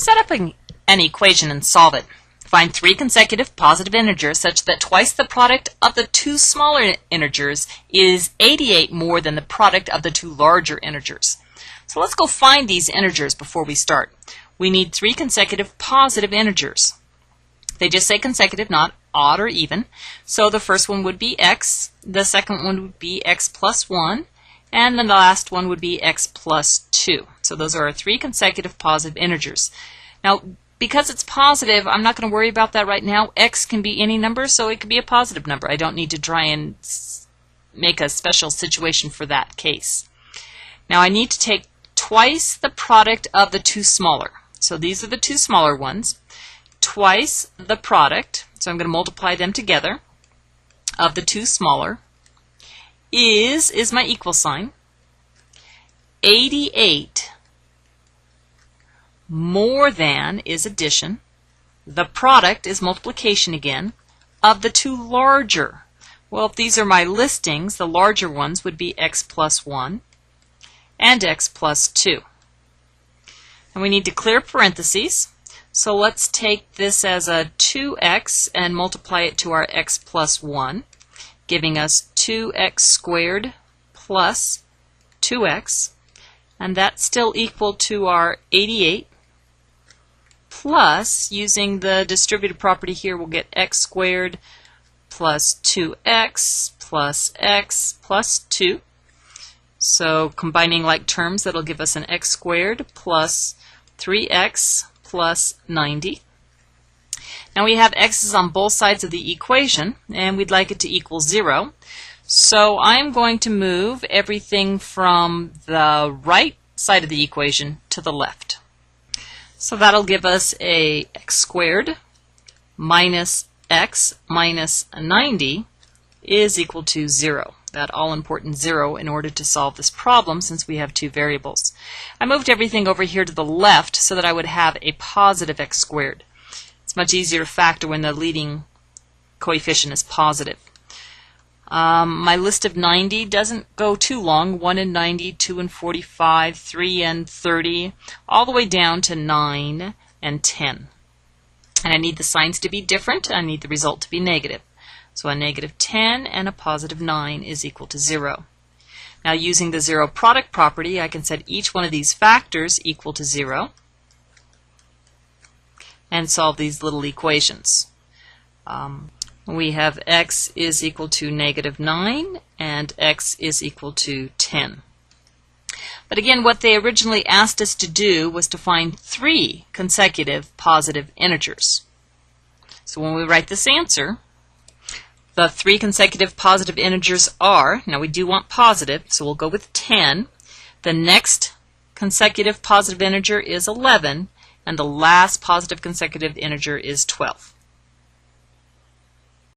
Set up an equation and solve it. Find three consecutive positive integers such that twice the product of the two smaller integers is 88 more than the product of the two larger integers. So let's go find these integers before we start. We need three consecutive positive integers. They just say consecutive, not odd or even. So the first one would be x, the second one would be x plus 1, and then the last one would be x plus 2. So those are our three consecutive positive integers. Now, because it's positive, I'm not going to worry about that right now. X can be any number, so it could be a positive number. I don't need to try and make a special situation for that case. Now I need to take twice the product of the two smaller. So these are the two smaller ones. Twice the product, so I'm going to multiply them together, of the two smaller, is my equal sign. 88 more than is addition. The product is multiplication again of the two larger. Well, if these are my listings, the larger ones would be x plus 1 and x plus 2. And we need to clear parentheses. So let's take this as a 2x and multiply it to our x plus 1, giving us 2x squared plus 2x. And that's still equal to our 88. Plus, using the distributive property here, we'll get x squared plus 2x plus x plus 2. So combining like terms, that'll give us an x squared plus 3x plus 90. Now we have x's on both sides of the equation, and we'd like it to equal 0. So I'm going to move everything from the right side of the equation to the left. So that'll give us a x squared minus x minus 90 is equal to 0. That all-important 0 in order to solve this problem since we have two variables. I moved everything over here to the left so that I would have a positive x squared. It's much easier to factor when the leading coefficient is positive. My list of 90 doesn't go too long. 1 and 90, 2 and 45, 3 and 30, all the way down to 9 and 10. And I need the signs to be different. I need the result to be negative. So a negative 10 and a positive 9 is equal to 0. Now using the zero product property, I can set each one of these factors equal to 0 and solve these little equations. We have x is equal to negative 9 and x is equal to 10. But again, what they originally asked us to do was to find three consecutive positive integers. So when we write this answer, the three consecutive positive integers are, now we do want positive, so we'll go with 10. The next consecutive positive integer is 11, and the last positive consecutive integer is 12.